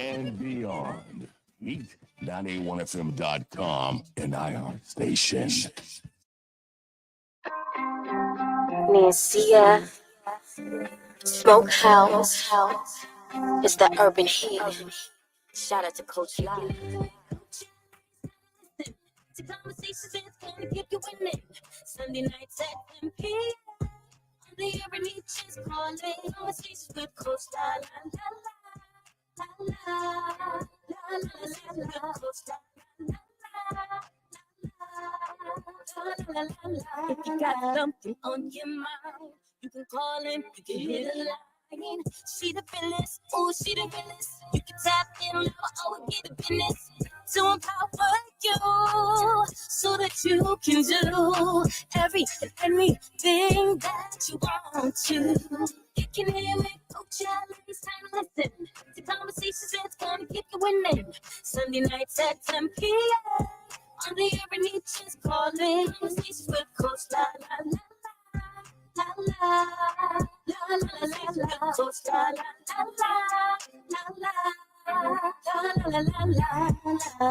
and beyond. Meet 981fm.com and IR Station. Nancy, Smokehouse. It's the urban heat. Shout out to Coach Live. To conversations that's gonna keep you winning. Sunday nights at 10 p.m. On the urban heat, just calling. Conversations with Coach La La La La La La La La Coach La La La. If you got something on your mind, you can call in, you can hit a line. She the realest, ooh, she the realest. You can tap in now, oh, get the business to empower you so that you can do every and anything that you want to. You can hear me, Coach Allen, it's time to listen to conversations that's gonna keep you winning. Sunday nights at 10 p.m. on the urban heat, just calling. Conversations with Coach La La La. La la la la la la, Coach La La La La La La La La.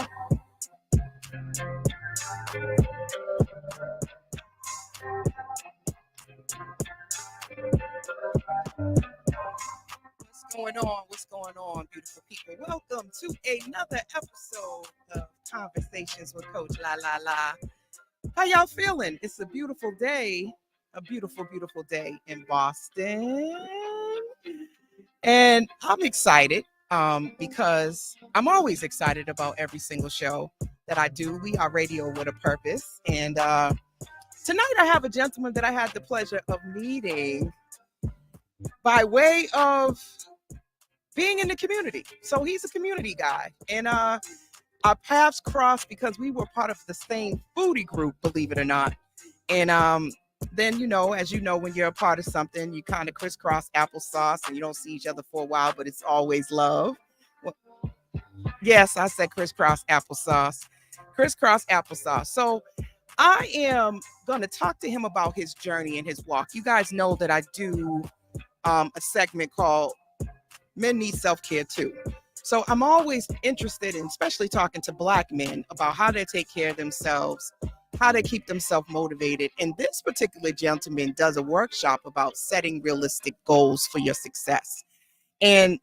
What's going on, beautiful people? Welcome to another episode of Conversations with Coach La La La. How y'all feeling? It's a beautiful day, beautiful day in Boston. And I'm excited because I'm always excited about every single show that I do. We are radio with a purpose. And tonight I have a gentleman that I had the pleasure of meeting by way of being in the community. So he's a community guy. And our paths crossed because we were part of the same foodie group, believe it or not. And then, as you know, when you're a part of something, you kind of crisscross applesauce and you don't see each other for a while, but it's always love. Well, yes, I said crisscross applesauce. So I am going to talk to him about his journey and his walk. You guys know that I do a segment called Men Need Self-Care Too. So I'm always interested in, especially talking to Black men, about how they take care of themselves, how they keep themselves motivated. And this particular gentleman does a workshop about setting realistic goals for your success. And,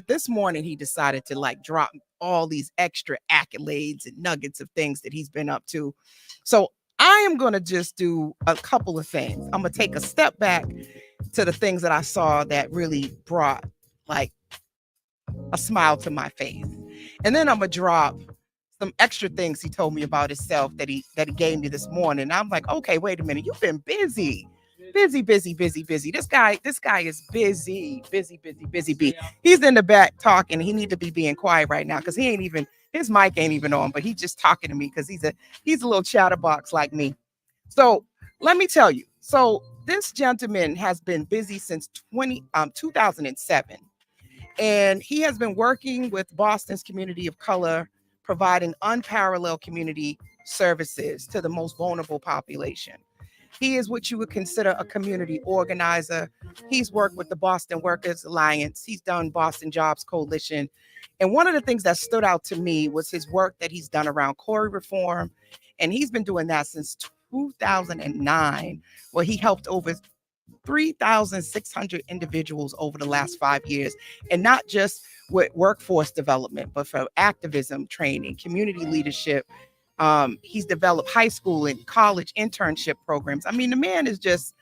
this morning he decided to drop all these extra accolades and nuggets of things that he's been up to. So I am going to just do a couple of things. I'm going to take a step back to the things that I saw that really brought a smile to my face. And then I'm going to drop some extra things he told me about himself that he gave me this morning. And I'm like, okay, wait a minute. You've been busy. This guy is busy. He's in the back talking. He need to be being quiet right now because his mic ain't even on, but he's just talking to me because he's a little chatterbox like me. So let me tell you. So this gentleman has been busy since 2007. And he has been working with Boston's community of color, providing unparalleled community services to the most vulnerable population. He is what you would consider a community organizer. He's worked with the Boston Workers Alliance. He's done Boston Jobs Coalition. And one of the things that stood out to me was his work that he's done around CORI reform. And he's been doing that since 2009, where he helped over 3,600 individuals over the last 5 years, and not just with workforce development, but for activism training, community leadership. He's developed high school and college internship programs. I mean, the man is just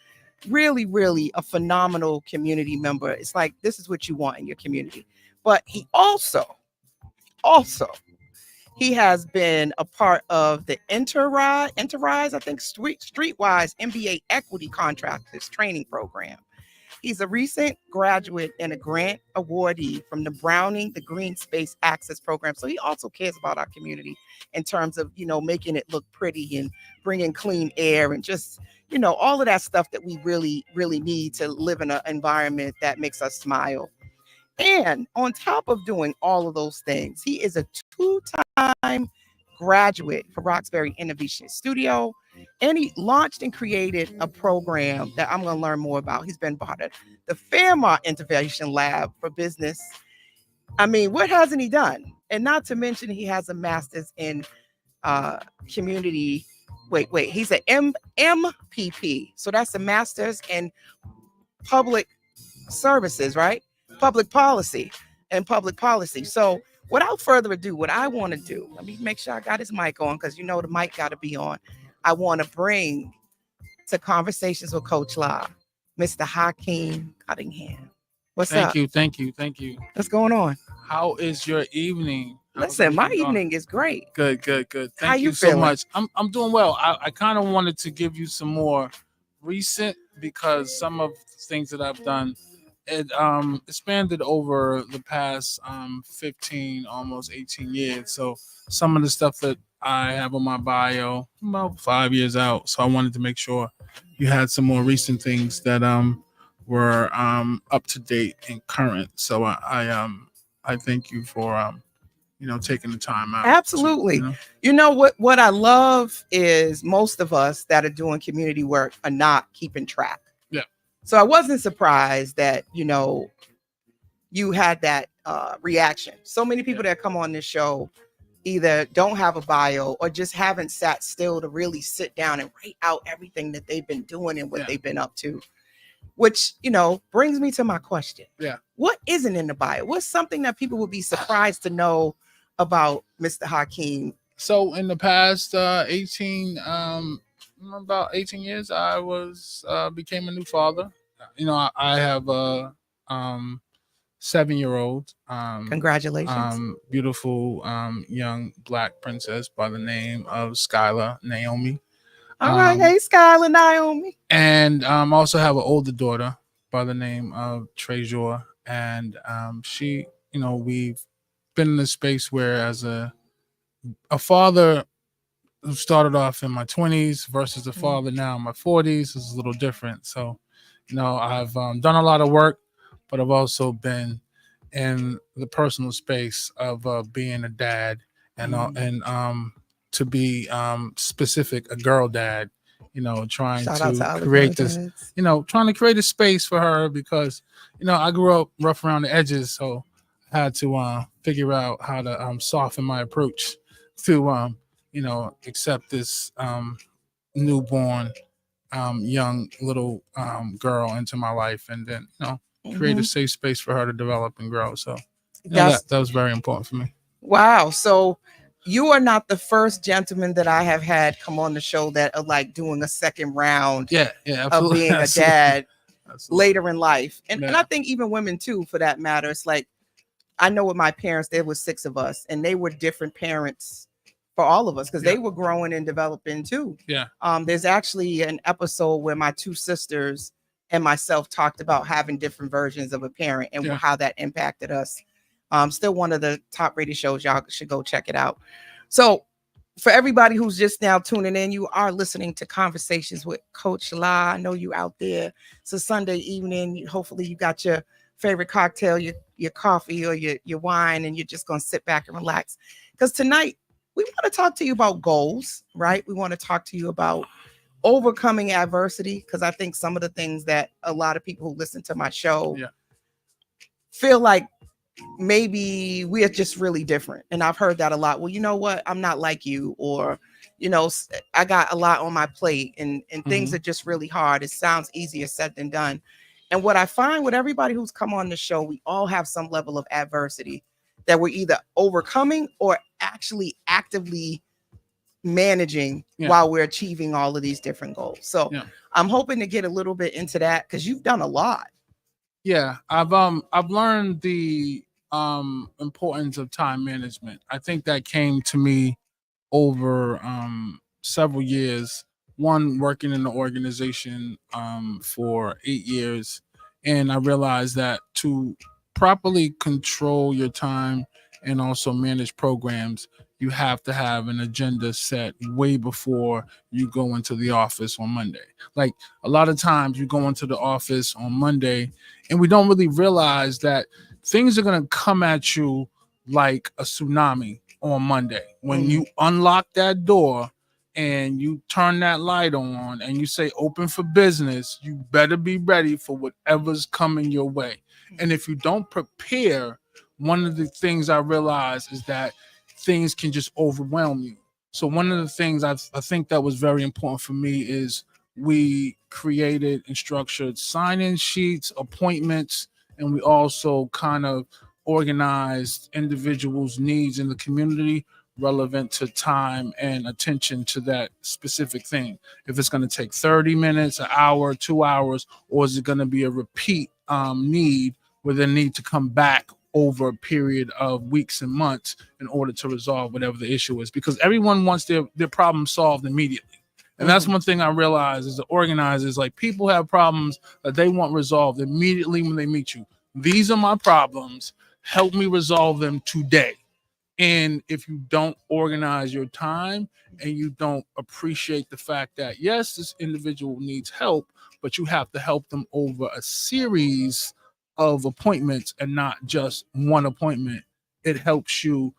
really, really a phenomenal community member. It's like, this is what you want in your community. But he also, he has been a part of the Enterprise, I think, Streetwise MBA Equity Contractors Training Program. He's a recent graduate and a grant awardee from the Browning, the Green Space Access Program. So he also cares about our community in terms of, making it look pretty and bringing clean air and just, all of that stuff that we really, really need to live in an environment that makes us smile. And on top of doing all of those things, he is a two-time graduate for Roxbury Innovation Studio. And he launched and created a program that I'm going to learn more about. He's been part of the Fairmont Innovation Lab for Business. I mean, what hasn't he done? And not to mention, he has a master's in community. Wait, he's an MPP. So that's a master's in public services, right? Public policy and public policy. So without further ado, what I want to do, let me make sure I got his mic on because you know the mic got to be on. I want to bring to Conversations with Coach La, Mr. Hakim Cunningham. What's up? Thank you. What's going on? How is your evening? Listen, my evening is great. Good. How Thank you you so feeling? much. I'm doing well. I kind of wanted to give you some more recent because some of the things that I've done it expanded over the past 15, almost 18 years. So some of the stuff that I have on my bio about 5 years out. So I wanted to make sure you had some more recent things that were up to date and current. So I thank you for taking the time out. Absolutely. You know what I love is most of us that are doing community work are not keeping track. Yeah. So I wasn't surprised that you had that reaction. So many people that come on this show either don't have a bio or just haven't sat still to really sit down and write out everything that they've been doing and what they've been up to. Which, brings me to my question. Yeah. What isn't in the bio? What's something that people would be surprised to know about Mr. Hakim? So in the past 18 years, I became a new father. I have a 7-year-old. Congratulations. Beautiful young Black princess by the name of Skylar Naomi. All right. Hey, Skylar Naomi. And I also have an older daughter by the name of Trejor. And she, we've been in a space where as a father who started off in my 20s versus a father now in my 40s is a little different. So, I've done a lot of work, but I've also been in the personal space of being a dad and to be specific, a girl dad, trying to create this, trying to create a space for her because, I grew up rough around the edges. So I had to figure out how to soften my approach to, accept this newborn young little girl into my life and then, create a safe space for her to develop and grow. So that was very important for me. Wow. So you are not the first gentleman that I have had come on the show that are like doing a second round of being a dad later in life. And I think even women too, for that matter. It's like, I know with my parents, there was 6 of us and they were different parents for all of us because they were growing and developing too. Yeah. There's actually an episode where my 2 sisters and myself talked about having different versions of a parent and how that impacted us. Still one of the top rated shows. Y'all should go check it out. So for everybody who's just now tuning in, you are listening to Conversations with Coach La. I know you out there. It's a Sunday evening. Hopefully you got your favorite cocktail, your coffee or your wine, and you're just going to sit back and relax. Because tonight we want to talk to you about goals, right? We want to talk to you about overcoming adversity, because I think some of the things that a lot of people who listen to my show feel like maybe we are just really different. And I've heard that a lot. Well, you know what? I'm not like you, or, I got a lot on my plate and things are just really hard. It sounds easier said than done. And what I find with everybody who's come on the show, we all have some level of adversity that we're either overcoming or actually actively managing while we're achieving all of these different goals. So I'm hoping to get a little bit into that because you've done a lot. Yeah, I've learned the importance of time management. I think that came to me over several years. One, working in the organization for 8 years, and I realized that to properly control your time and also manage programs, you have to have an agenda set way before you go into the office on Monday. Like a lot of times you go into the office on Monday and we don't really realize that things are going to come at you like a tsunami on Monday. When you unlock that door and you turn that light on and you say open for business, you better be ready for whatever's coming your way. And if you don't prepare one of the things I realized is that things can just overwhelm you. So one of the things I think that was very important for me is we created and structured sign-in sheets, appointments, and we also kind of organized individuals' needs in the community relevant to time and attention to that specific thing. If it's going to take 30 minutes, an hour, 2 hours, or is it going to be a repeat need where they need to come back over a period of weeks and months in order to resolve whatever the issue is, because everyone wants their problem solved immediately. And that's one thing I realize as an organizer is like people have problems that they want resolved immediately when they meet you. These are my problems. Help me resolve them today. And if you don't organize your time and you don't appreciate the fact that, yes, this individual needs help, but you have to help them over a series of appointments and not just one appointment, it helps you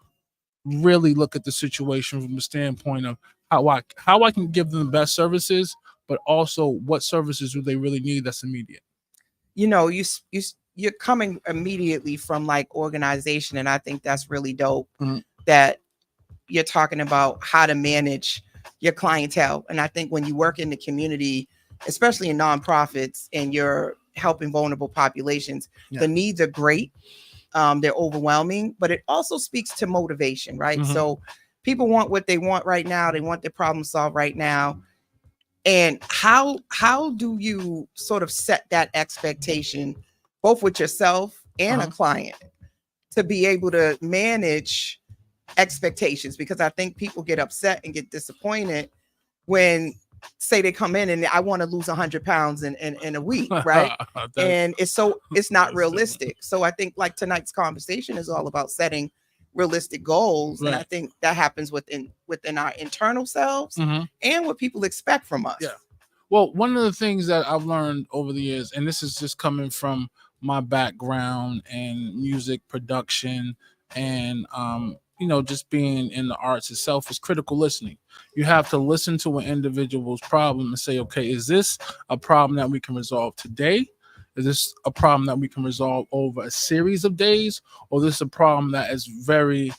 really look at the situation from the standpoint of how I can give them the best services, but also what services do they really need that's immediate. You know, you're coming immediately from like organization, and I think that's really dope that you're talking about how to manage your clientele. And I think when you work in the community, especially in nonprofits, and you're helping vulnerable populations, the needs are great. They're overwhelming, but it also speaks to motivation, right? So people want what they want right now. They want their problem solved right now. And how do you sort of set that expectation, both with yourself and a client, to be able to manage expectations? Because I think people get upset and get disappointed when, say, they come in and I want to lose 100 pounds in a week, right? And it's not realistic. So I think like tonight's conversation is all about setting realistic goals. And I think that happens within our internal selves and what people expect from us. Yeah. Well, one of the things that I've learned over the years, and this is just coming from my background and music production and just being in the arts itself, is critical listening. You have to listen to an individual's problem and say, okay, is this a problem that we can resolve today? Is this a problem that we can resolve over a series of days? Or is this a problem that is very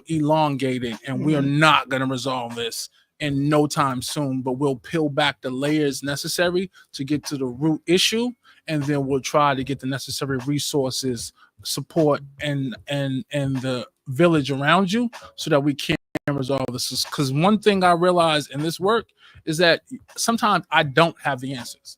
elongated and we are not going to resolve this in no time soon, but we'll peel back the layers necessary to get to the root issue, and then we'll try to get the necessary resources, support, and the village around you so that we can resolve this. Because one thing I realized in this work is that sometimes I don't have the answers.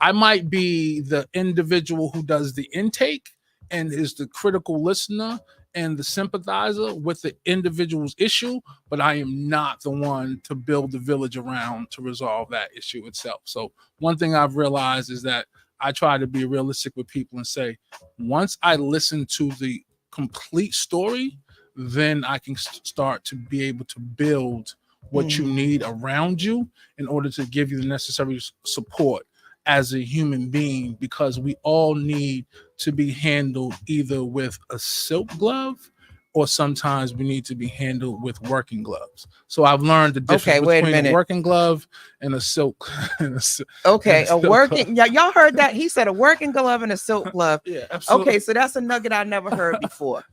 I might be the individual who does the intake and is the critical listener and the sympathizer with the individual's issue, but I am not the one to build the village around to resolve that issue itself. So one thing I've realized is that I try to be realistic with people and say, once I listen to the complete story, then I can start to be able to build what you need around you in order to give you the necessary support as a human being, because we all need to be handled either with a silk glove or sometimes we need to be handled with working gloves. So I've learned the difference between a working glove and a silk. A working, y'all heard that? He said a working glove and a silk glove. Yeah, absolutely. Okay, so that's a nugget I never heard before.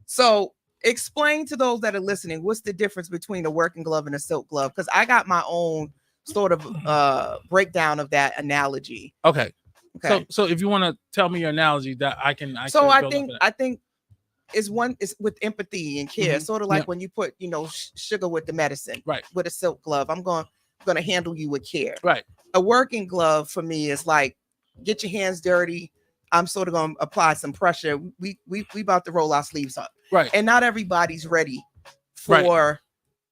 So explain to those that are listening, what's the difference between a working glove and a silk glove? Because I got my own sort of breakdown of that analogy. Okay. So if you want to tell me your analogy, that I can. I think it's with empathy and care, sort of like when you put sugar with the medicine, right? With a silk glove, I'm going to handle you with care, right? A working glove for me is like, get your hands dirty. I'm sort of going to apply some pressure. We about to roll our sleeves up, right? And not everybody's ready for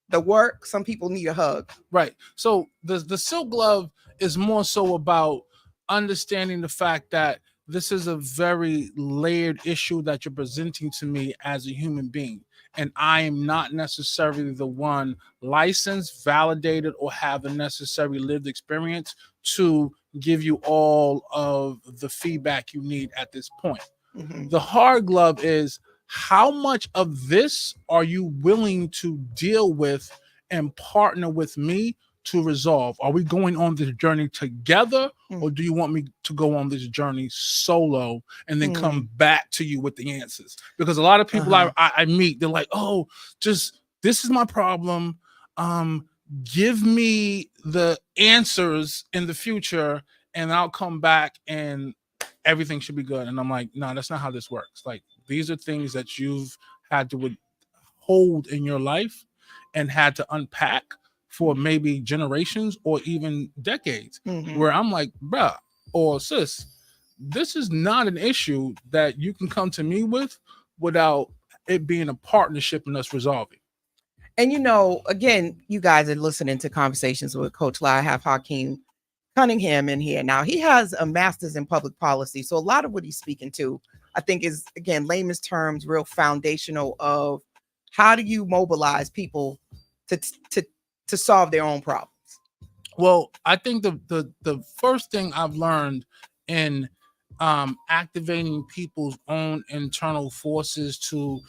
the work. Some people need a hug, right? So the silk glove is more so about understanding the fact that this is a very layered issue that you're presenting to me as a human being. And I am not necessarily the one licensed, validated, or have the necessary lived experience to give you all of the feedback you need at this point. The hard glove is, how much of this are you willing to deal with and partner with me to resolve? Are we going on this journey together, or do you want me to go on this journey solo and then come back to you with the answers? Because a lot of people I meet, they're like, oh, just this is my problem. Give me the answers in the future and I'll come back and everything should be good. And I'm like, no, that's not how this works. Like, these are things that you've had to hold in your life and had to unpack for maybe generations or even decades, where I'm like, bruh or sis, this is not an issue that you can come to me with without it being a partnership and us resolving. And, you know, again, you guys are listening to Conversations with Coach Lai. I have Hakim Cunningham in here. Now, he has a master's in public policy. So a lot of what he's speaking to, I think, is, again, layman's terms, real foundational of how do you mobilize people to solve their own problems? Well, I think the first thing I've learned in activating people's own internal forces to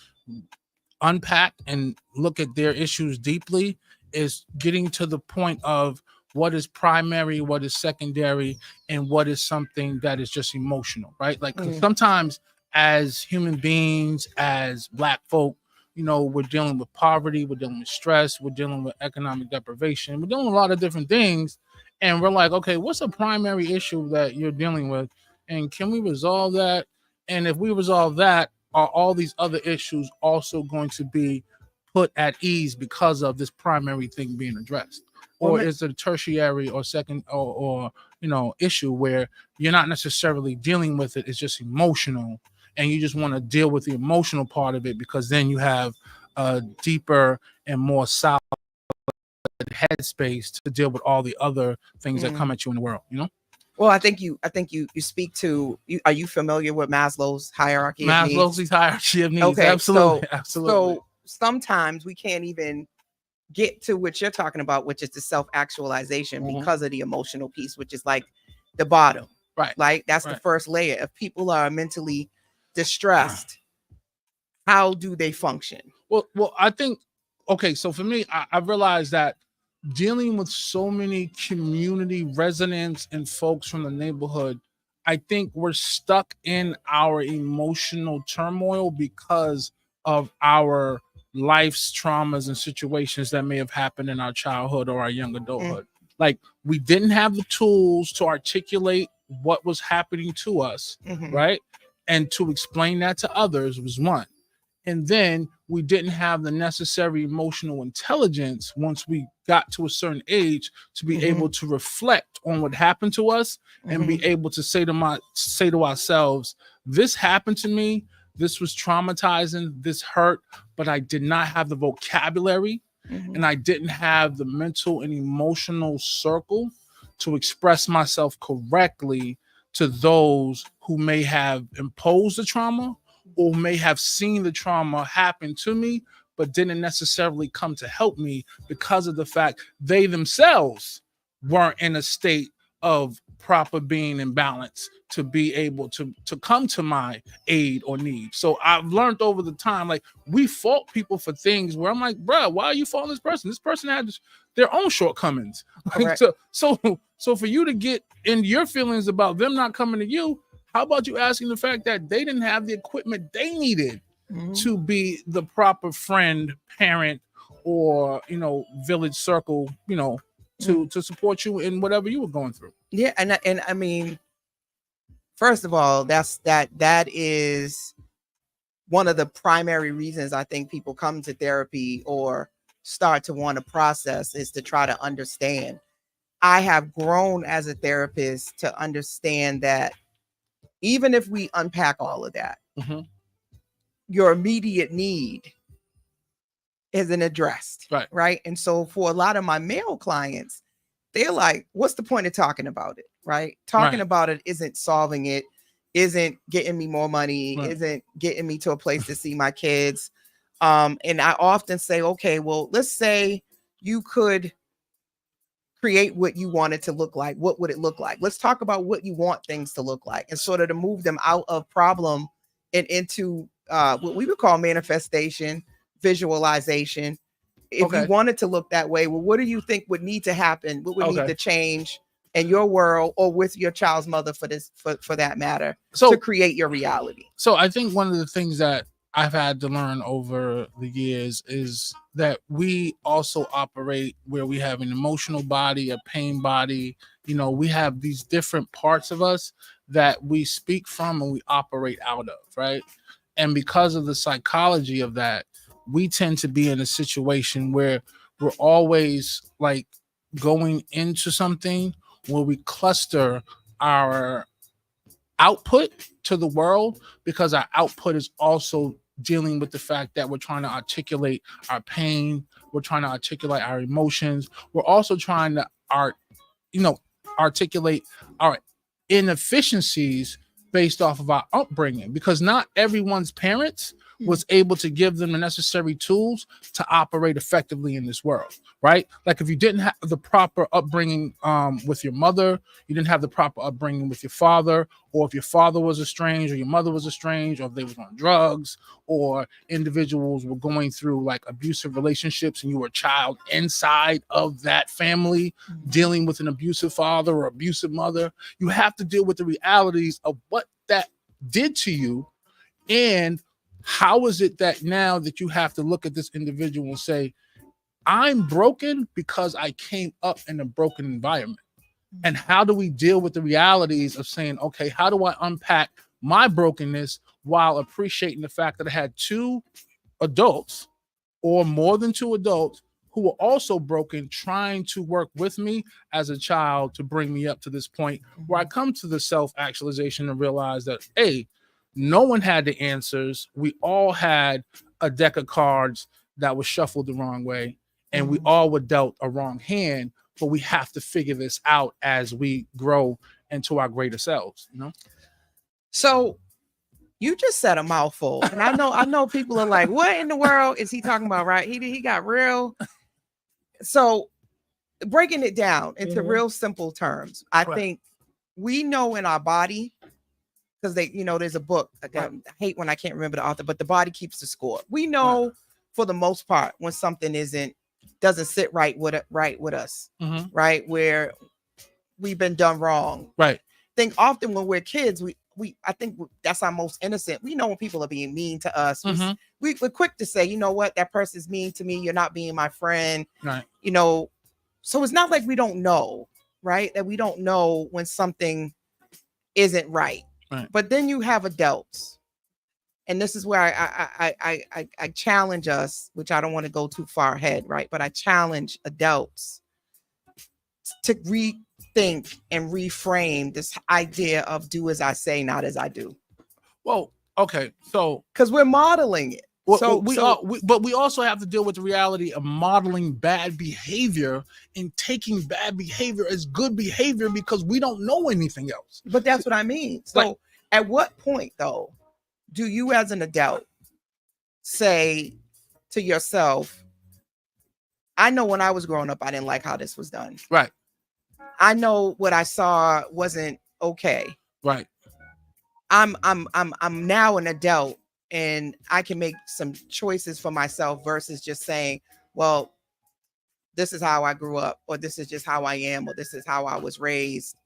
unpack and look at their issues deeply is getting to the point of what is primary, what is secondary, and what is something that is just emotional, right? Like sometimes as human beings, as Black folk, you know, we're dealing with poverty, we're dealing with stress, we're dealing with economic deprivation, we're dealing with a lot of different things. And we're like, okay, what's a primary issue that you're dealing with? And can we resolve that? And if we resolve that, are all these other issues also going to be put at ease because of this primary thing being addressed? Or is it a tertiary or second or you know, issue where you're not necessarily dealing with it, it's just emotional, and you just want to deal with the emotional part of it because then you have a deeper and more solid headspace to deal with all the other things that come at you in the world, you know? Well, I think you speak to, are you familiar with Maslow's hierarchy of needs? Maslow's hierarchy of needs. Okay, absolutely. Absolutely. So sometimes we can't even get to what you're talking about, which is the self-actualization because of the emotional piece, which is like the bottom. Right. Like that's the first layer. If people are mentally distressed, how do they function? Well, I think, okay, so for me, I realized that dealing with so many community residents and folks from the neighborhood, I think we're stuck in our emotional turmoil because of our life's traumas and situations that may have happened in our childhood or our young adulthood. Like, we didn't have the tools to articulate what was happening to us, right? And to explain that to others was one. And then we didn't have the necessary emotional intelligence once we got to a certain age to be able to reflect on what happened to us and be able to say to ourselves, this happened to me, this was traumatizing, this hurt, but I did not have the vocabulary and I didn't have the mental and emotional circle to express myself correctly to those who may have imposed the trauma or may have seen the trauma happen to me, but didn't necessarily come to help me because of the fact they themselves weren't in a state of proper being in balance to be able to come to my aid or need. So I've learned over the time, like, we fault people for things where I'm like, bruh, why are you faulting this person? This person had their own shortcomings. Like, so for you to get in your feelings about them not coming to you, how about you asking the fact that they didn't have the equipment they needed to be the proper friend, parent, or, you know, village circle, you know, to support you in whatever you were going through. Yeah, and I mean, first of all, that is one of the primary reasons I think people come to therapy or start to want to process is to try to understand. I have grown as a therapist to understand that even if we unpack all of that, your immediate need isn't addressed. Right. And so for a lot of my male clients, they're like, what's the point of talking about it? Right. Talking about it isn't solving it, isn't getting me more money, isn't getting me to a place to see my kids. And I often say, okay, well, let's say you could create what you want it to look like. What would it look like? Let's talk about what you want things to look like and sort of to move them out of problem and into what we would call manifestation, visualization, if you Okay. wanted to look that way, well, what do you think would need to happen? What would need Okay. to change in your world or with your child's mother for that matter So to create your reality? So I think one of the things that I've had to learn over the years is that we also operate where we have an emotional body, a pain body. You know, we have these different parts of us that we speak from and we operate out of, right? And because of the psychology of that, we tend to be in a situation where we're always like going into something where we cluster our output to the world, because our output is also dealing with the fact that we're trying to articulate our pain, we're trying to articulate our emotions, we're also trying to articulate our inefficiencies based off of our upbringing, because not everyone's parents was able to give them the necessary tools to operate effectively in this world, right? Like if you didn't have the proper upbringing with your mother, you didn't have the proper upbringing with your father, or if your father was estranged or your mother was estranged, or if they was on drugs, or individuals were going through like abusive relationships and you were a child inside of that family dealing with an abusive father or abusive mother, you have to deal with the realities of what that did to you. And how is it that now that you have to look at this individual and say, I'm broken because I came up in a broken environment? And how do we deal with the realities of saying, okay, how do I unpack my brokenness while appreciating the fact that I had two adults or more than two adults who were also broken, trying to work with me as a child to bring me up to this point where I come to the self-actualization and realize that, hey, no one had the answers. We all had a deck of cards that was shuffled the wrong way, and we all were dealt a wrong hand, but we have to figure this out as we grow into our greater selves, you know? So you just said a mouthful. And I know people are like, what in the world is he talking about? Right. He got real. So breaking it down into real simple terms, I think we know in our body, because there's a book. I hate when I can't remember the author, but the body keeps the score. We know for the most part when something doesn't sit right with us, right? Where we've been done wrong. Right. I think often when we're kids, I think that's our most innocent. We know when people are being mean to us. We're quick to say, you know what, that person's mean to me. You're not being my friend. Right. So it's not like we don't know, right? That we don't know when something isn't right. Right. But then you have adults, and this is where I challenge us, which I don't want to go too far ahead, right? But I challenge adults to rethink and reframe this idea of do as I say, not as I do. Well, okay, so because we're modeling it. But we also have to deal with the reality of modeling bad behavior and taking bad behavior as good behavior because we don't know anything else. But that's what I mean. So at what point, though, do you as an adult say to yourself, I know when I was growing up, I didn't like how this was done. Right. I know what I saw wasn't okay. Right. I'm now an adult, and I can make some choices for myself versus just saying, well, this is how I grew up, or this is just how I am, or this is how I was raised.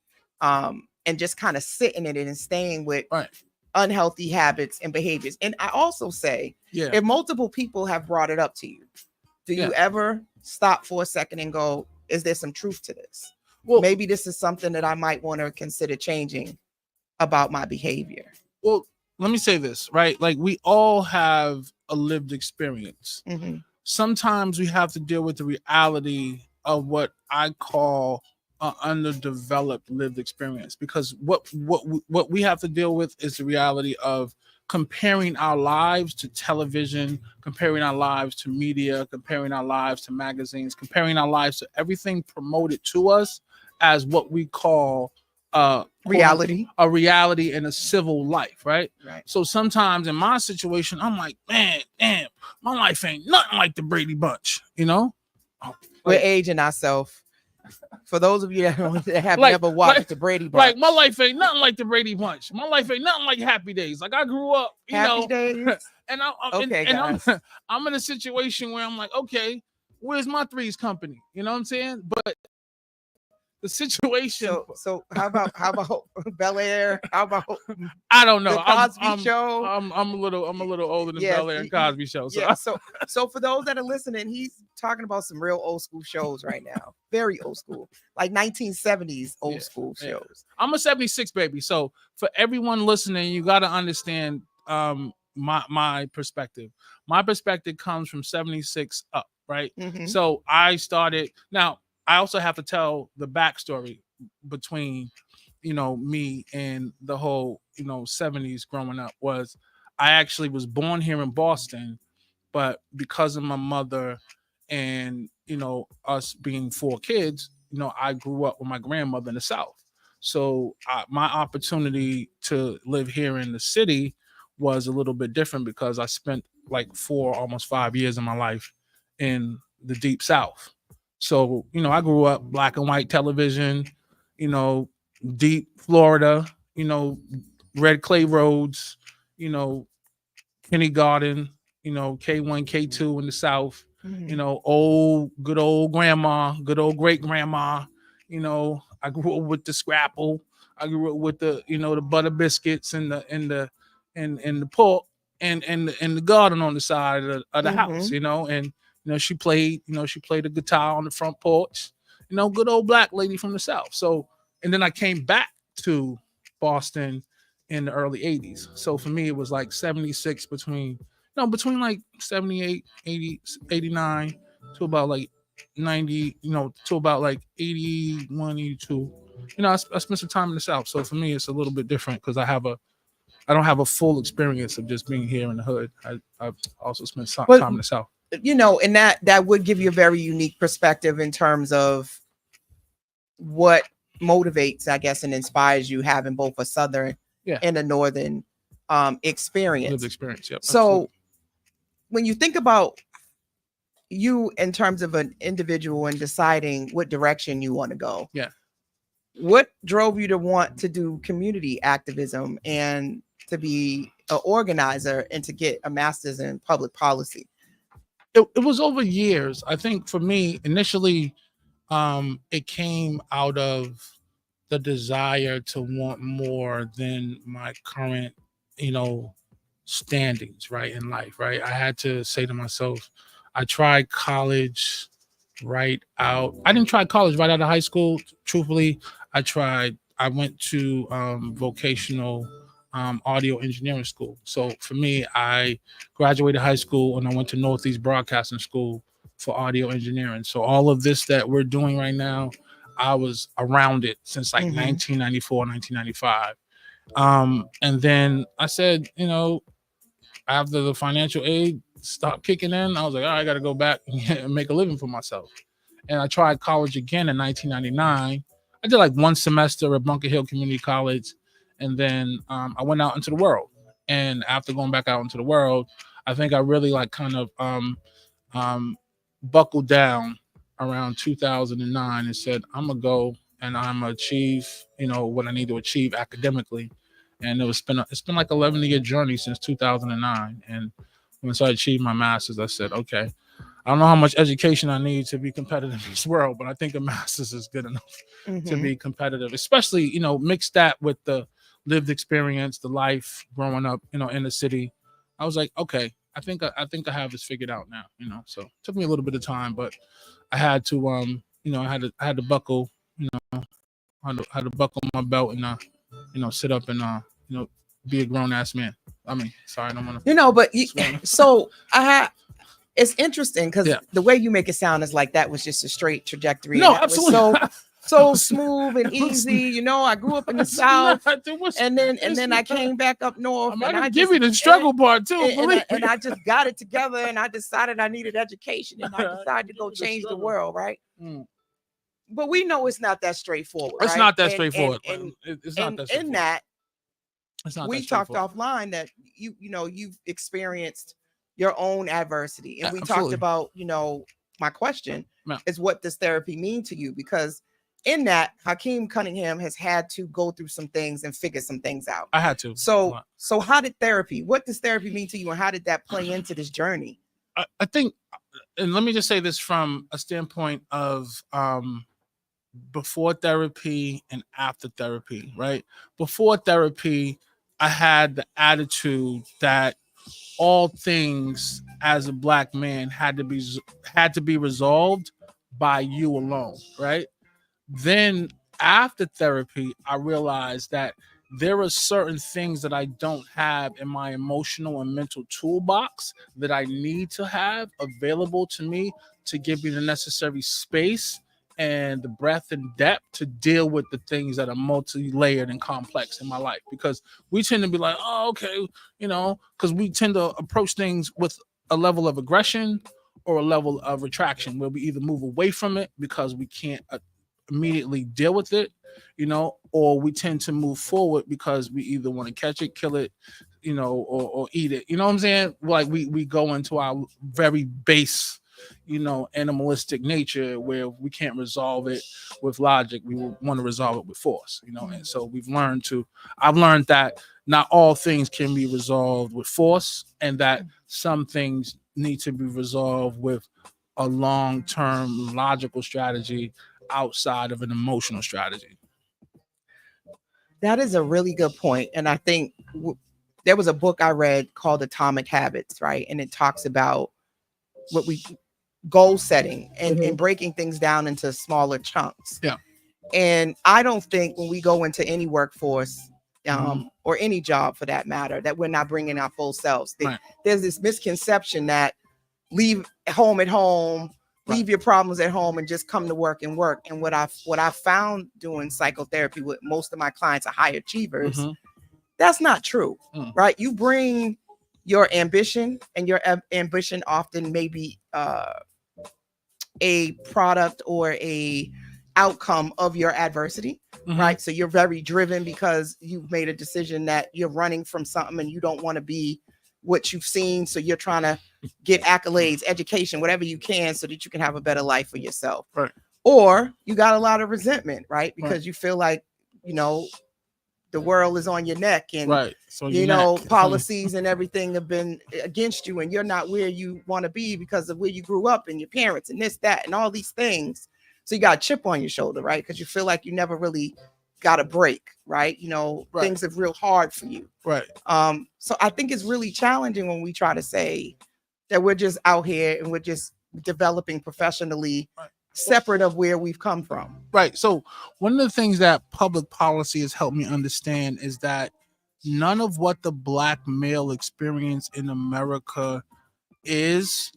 And just kind of sitting in it and staying with unhealthy habits and behaviors. And I also say, if multiple people have brought it up to you, do you ever stop for a second and go, is there some truth to this? Well, maybe this is something that I might want to consider changing about my behavior. Well, let me say this, right? Like we all have a lived experience. Sometimes we have to deal with the reality of what I call an underdeveloped lived experience, because what we have to deal with is the reality of comparing our lives to television, comparing our lives to media, comparing our lives to magazines, comparing our lives to everything promoted to us as what we call a reality in a civil life, right? So sometimes in my situation, I'm like, man, damn, my life ain't nothing like the Brady Bunch, you know? We're aging ourselves. For those of you that have never watched the Brady Bunch. Like, my life ain't nothing like the Brady Bunch. My life ain't nothing like Happy Days. Like, I grew up, you Happy know. Days? And I'm in a situation where I'm like, okay, where's my Three's Company? You know what I'm saying? But the situation. So how about Bel Air? How about I don't know. the Cosby Show? I'm a little older than Bel Air and Cosby Show. So. Yeah. So for those that are listening, he's talking about some real old school shows right now. Very old school, like 1970s old school shows. I'm a 76 baby. So for everyone listening, you got to understand my perspective. My perspective comes from 76 up, right? Mm-hmm. So I started. Now I also have to tell the backstory between, me and the whole, 70s growing up. Was I actually was born here in Boston, but because of my mother and, us being 4 kids, I grew up with my grandmother in the South. So my opportunity to live here in the city was a little bit different because I spent like 4, almost 5 years of my life in the deep South. So, I grew up black and white television, deep Florida, red clay roads, kindergarten, K1, K2 in the South, good old grandma, good old great grandma. I grew up with the scrapple. I grew up with the, the butter biscuits and the pork and the garden on the side of the house, and she played the guitar on the front porch, good old black lady from the South. So, and then I came back to Boston in the early 80s. So for me, it was like 76 between like 78, 80, 89 to about like 90, to about like 81, 82. I spent some time in the South. So for me, it's a little bit different because I don't have a full experience of just being here in the hood. I've also spent some time in the South. And that would give you a very unique perspective in terms of what motivates, I guess, and inspires you having both a Southern and a Northern experience. Lived experience, yep. So Absolutely. When you think about you in terms of an individual and deciding what direction you want to go, what drove you to want to do community activism and to be an organizer and to get a master's in public policy? It was over years. I think for me, initially, it came out of the desire to want more than my current, standings, right, in life, right? I had to say to myself, I tried college right out. I didn't try college right out of high school. Truthfully, I went to vocational audio engineering school. So for me, I graduated high school and I went to Northeast Broadcasting School for audio engineering. So all of this that we're doing right now, I was around it since like 1994, 1995. And then I said, after the financial aid stopped kicking in, I was like, all right, I got to go back and make a living for myself. And I tried college again in 1999. I did like 1 semester at Bunker Hill Community College. And then I went out into the world. And after going back out into the world, I think I really like kind of buckled down around 2009 and said, I'm going to go and I'm going to achieve, what I need to achieve academically. And it's been like 11-year journey since 2009. And once I achieved my master's, I said, okay, I don't know how much education I need to be competitive in this world, but I think a master's is good enough to be competitive, especially, mix that with the lived experience, the life growing up, in the city. I was like, okay, I think I have this figured out now, so it took me a little bit of time, but I had to, I had to buckle, had to buckle my belt and, sit up and, be a grown ass man. I mean, sorry, I don't want to. But so it's interesting because the way you make it sound is like that was just a straight trajectory. No, absolutely. So smooth and easy. I grew up in the South, and then I came back up north. I might give you the struggle part too. And I just got it together, and I decided I needed education, and I decided to go change the world, right? But we know it's not that straightforward. It's not that straightforward. It's not that straightforward. In that, we talked straightforward. offline that you've experienced your own adversity, and we Absolutely. talked about my question is, what does therapy mean to you? Because in that, Hakim Cunningham has had to go through some things and figure some things out. I had to. So what does therapy mean to you, and how did that play into this journey? I think and let me just say this from a standpoint of before therapy and after therapy, right? Before therapy, I had the attitude that all things as a black man had to be resolved by you alone, right? Then after therapy, I realized that there are certain things that I don't have in my emotional and mental toolbox that I need to have available to me to give me the necessary space and the breadth and depth to deal with the things that are multi-layered and complex in my life. Because we tend to be like, oh, okay, because we tend to approach things with a level of aggression or a level of retraction where we either move away from it because we can't immediately deal with it, or we tend to move forward because we either want to catch it, kill it, or eat it. You know what I'm saying? Like we go into our very base, animalistic nature where we can't resolve it with logic. We want to resolve it with force, and so I've learned that not all things can be resolved with force, and that some things need to be resolved with a long-term logical strategy outside of an emotional strategy. That is a really good point. And I think there was a book I read called Atomic Habits, right? And it talks about what we goal setting and breaking things down into smaller chunks. Yeah. And I don't think when we go into any workforce or any job for that matter, that we're not bringing our full selves. Right. There's this misconception that leave home at home, leave your problems at home and just come to work and work. And what I found doing psychotherapy with most of my clients are high achievers. That's not true, right? You bring your ambition, and your ambition often may be a product or a outcome of your adversity, right? So you're very driven because you've made a decision that you're running from something and you don't want to be what you've seen. So you're trying to get accolades, education, whatever you can so that you can have a better life for yourself. Right. Or you got a lot of resentment, right? Because you feel like, the world is on your neck and, right. So policies and everything have been against you and you're not where you want to be because of where you grew up and your parents and this, that, and all these things. So you got a chip on your shoulder, right? Because you feel like you never really got a break, right? Things are real hard for you. Right. So I think it's really challenging when we try to say that we're just out here and we're just developing professionally, separate of where we've come from. Right. So one of the things that public policy has helped me understand is that none of what the black male experience in America is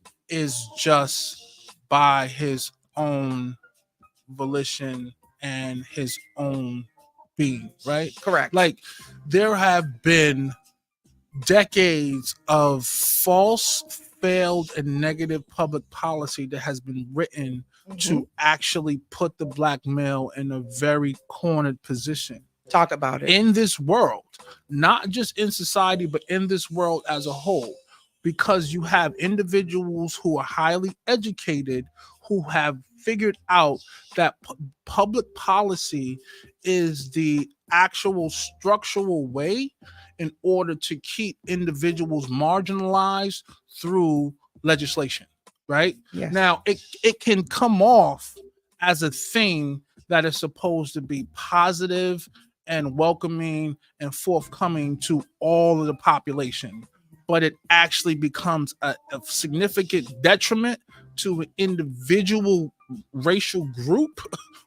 just by his own volition and his own being, right? Correct. Like there have been decades of false, failed, and negative public policy that has been written to actually put the black male in a very cornered position. Talk about it. In this world, not just in society, but in this world as a whole, because you have individuals who are highly educated who have figured out that public policy is the actual structural way in order to keep individuals marginalized through legislation, right? Yes. Now, it can come off as a thing that is supposed to be positive and welcoming and forthcoming to all of the population, but it actually becomes a significant detriment to an individual racial group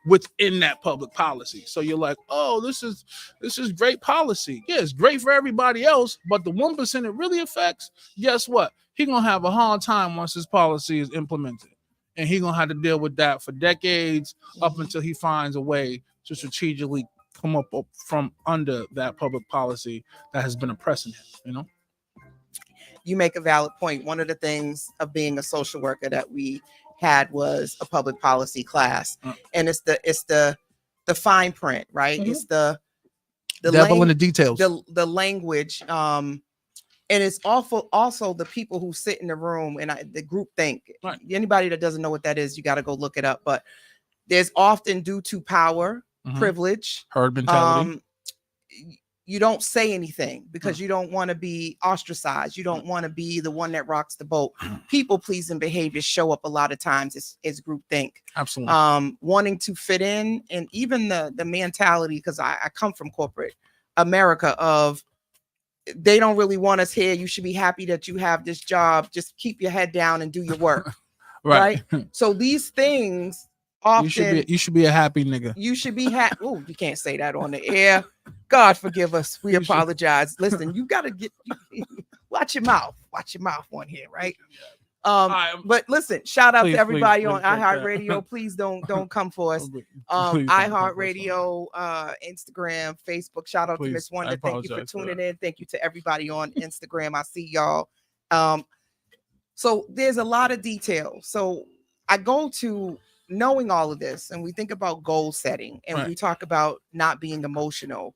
within that public policy. So you're like, oh, this is great policy. Yeah, it's great for everybody else, but the 1% it really affects, guess what? He's gonna have a hard time once this policy is implemented. And he's gonna have to deal with that for decades up until he finds a way to strategically come up from under that public policy that has been oppressing him, You make a valid point. One of the things of being a social worker that we had was a public policy class, and it's the fine print, right? It's the devil in the details, the language, and it's also the people who sit in the room and the group think. Right. Anybody that doesn't know what that is, you got to go look it up. But there's often, due to power, privilege, herd mentality. you don't say anything because you don't want to be ostracized. You don't want to be the one that rocks the boat. People pleasing behaviors show up a lot of times as groupthink. Absolutely. Wanting to fit in, and even the mentality, because I come from corporate America of they don't really want us here. You should be happy that you have this job. Just keep your head down and do your work. Right. So these things often you should be a happy nigga. You should be happy. Oh, you can't say that on the air. God forgive us. We apologize. Listen, you gotta watch your mouth. Watch your mouth on here, right? But listen, shout out to everybody on iHeartRadio. Please don't come for us. iHeartRadio, Instagram, Facebook. Shout out to Miss Wonder. Thank you for tuning in. Thank you to everybody on Instagram. I see y'all. So there's a lot of detail. So I go to knowing all of this, and we think about goal setting, and we talk about not being emotional.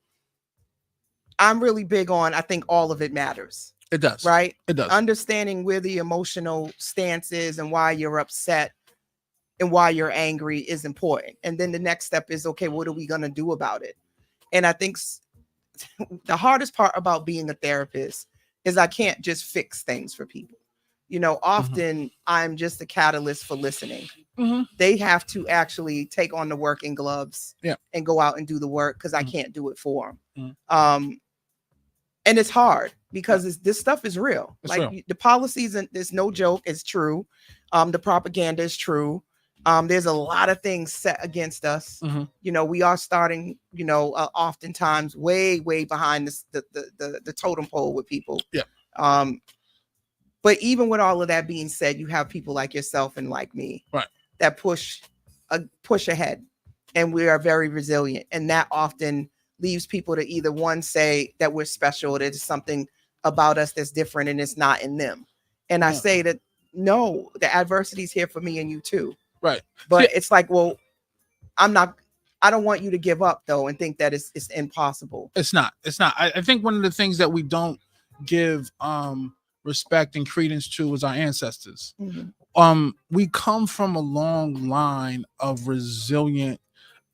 I'm really big on, I think all of it matters. It does. Right? It does. Understanding where the emotional stance is and why you're upset and why you're angry is important. And then the next step is, okay, what are we going to do about it? And I think the hardest part about being a therapist is I can't just fix things for people. You know, often I'm just a catalyst for listening. They have to actually take on the working gloves and go out and do the work because I can't do it for them. And it's hard because this stuff is real. It's like real. The policies, and there's no joke. It's true. The propaganda is true. There's a lot of things set against us. You know, we are starting, you know, oftentimes way behind the totem pole with people. But even with all of that being said, you have people like yourself and like me that push ahead, and we are very resilient. And that often leaves people to either one say that we're special, there's something about us that's different and it's not in them. And I say that, no, the adversity is here for me and you too. Right. But it's like, well, I don't want you to give up though and think that it's impossible. It's not. I think one of the things that we don't give respect and credence to is our ancestors. We come from a long line of resilient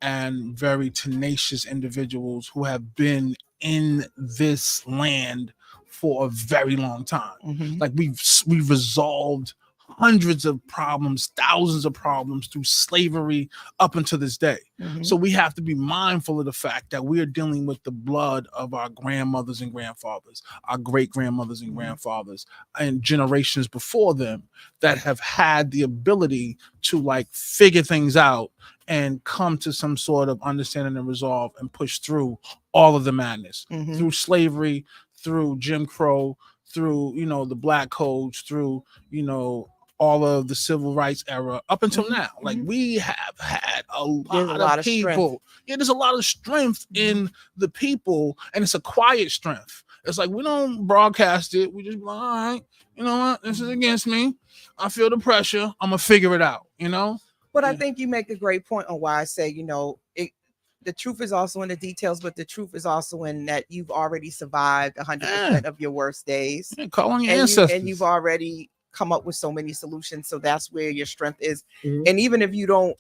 and very tenacious individuals who have been in this land for a very long time. Like we've resolved hundreds of problems, thousands of problems through slavery up until this day. So we have to be mindful of the fact that we are dealing with the blood of our grandmothers and grandfathers, our great grandmothers and grandfathers, and generations before them that have had the ability to like figure things out and come to some sort of understanding and resolve and push through all of the madness through slavery, through Jim Crow, through, you know, the black codes, through, you know, all of the civil rights era up until now. Like we have had a lot of people. There's a lot of strength in the people, and it's a quiet strength. It's like we don't broadcast it. We just be like, all right, you know what? This is against me. I feel the pressure. I'm gonna figure it out, you know? But I think you make a great point on why I say, you know, the truth is also in the details, but the truth is also in that you've already survived 100% of your worst days. Call on your ancestors. And you've already come up with so many solutions. So that's where your strength is. And even if you don't,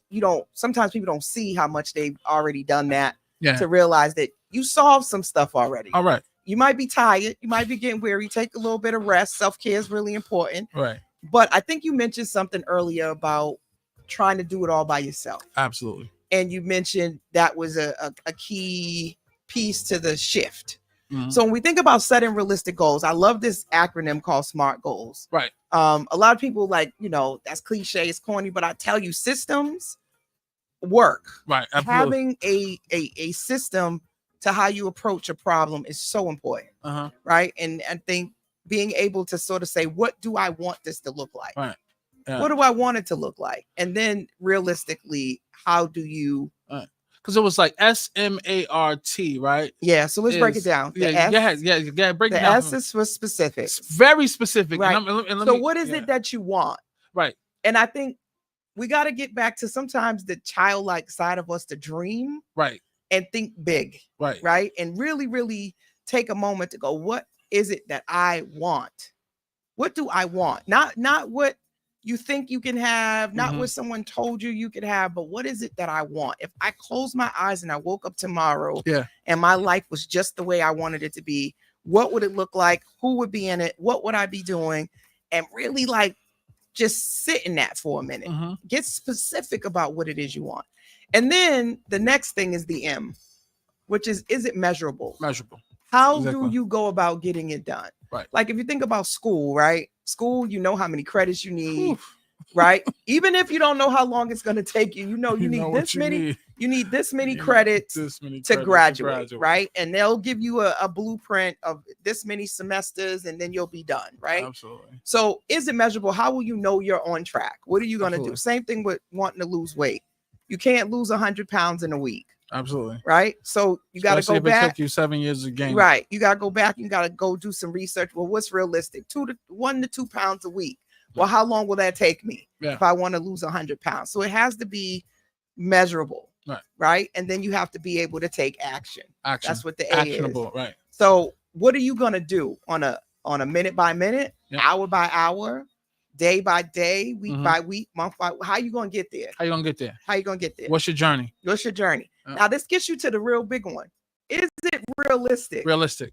sometimes people don't see how much they've already done that to realize that you solved some stuff already. All right. You might be tired. You might be getting weary. Take a little bit of rest. Self-care is really important. Right. But I think you mentioned something earlier about trying to do it all by yourself. Absolutely. And you mentioned that was a key piece to the shift. So when we think about setting realistic goals, I love this acronym called SMART goals. Right. A lot of people like, you know, that's cliche, it's corny, but I tell you, systems work. Right. Absolutely. Having a system to how you approach a problem is so important. Right. And I think being able to sort of say, what do I want this to look like? Right. What do I want it to look like? And then realistically, how do you? Because it was like SMART, right? Yeah. So let's break it down. Break it down. The S is for specific. It's very specific. Right. So what is it that you want? Right. And I think we got to get back to sometimes the childlike side of us to dream. Right. And think big. Right. Right. And really, really take a moment to go, what is it that I want? What do I want? Not what you think you can have, not Mhm. what someone told you could have, but what is it that I want? If I close my eyes and I woke up tomorrow Yeah. and my life was just the way I wanted it to be, what would it look like? Who would be in it? What would I be doing? And really like just sit in that for a minute. Mhm. Get specific about what it is you want. And then the next thing is the M, which is it measurable? Measurable. How Exactly. do you go about getting it done? Right. Like if you think about school, right? School, you know how many credits you need, Oof. right? Even if you don't know how long it's going to take you, you know you need know this what you many. need. You need this many You need credits this many to credits graduate, right? And they'll give you a blueprint of this many semesters, and then you'll be done, right? Absolutely. So is it measurable? How will you know you're on track? What are you going to do? Absolutely. Same thing with wanting to lose weight. You can't lose 100 pounds in a week, Absolutely. right? So you got to Especially go if it back. took you 7 years to gain. Right. You got to go back. You got to go do some research. Well, what's realistic? 1 to 2 pounds a week. Well, how long will that take me if I want to lose 100 pounds? So it has to be measurable, right? And then you have to be able to take action. That's what the A actionable, is. Right. So what are you going to do on a minute by minute, hour by hour, day by day, week by week, month by? How you going to get there? How you going to get there? How you going to get there? What's your journey? What's your journey? Now this gets you to the real big one. Is it realistic? Realistic.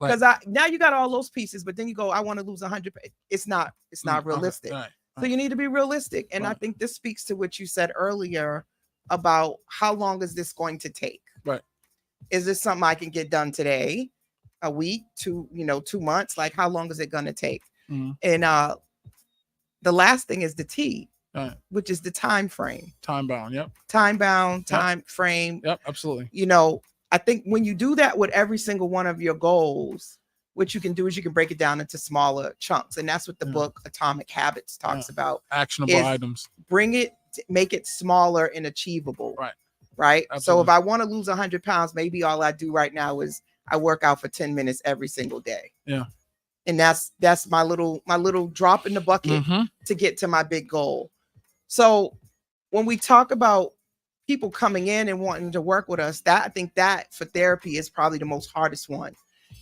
Because now you got all those pieces, but then you go, I want to lose 100. It's not realistic. Right. So you need to be realistic. And I think this speaks to what you said earlier about how long is this going to take? Right. Is this something I can get done today, a week, 2 months? Like how long is it going to take? Mhm. And the last thing is the T, Right. which is the time frame. Time bound. Yep. Time bound, time frame. Yep. Absolutely. I think when you do that with every single one of your goals, what you can do is you can break it down into smaller chunks. And that's what the book Atomic Habits talks about. Actionable items. Make it smaller and achievable. Right. Right. Absolutely. So if I want to lose 100 pounds, maybe all I do right now is I work out for 10 minutes every single day. Yeah. And that's my little drop in the bucket to get to my big goal. So when we talk about people coming in and wanting to work with us, I think that for therapy is probably the most hardest one,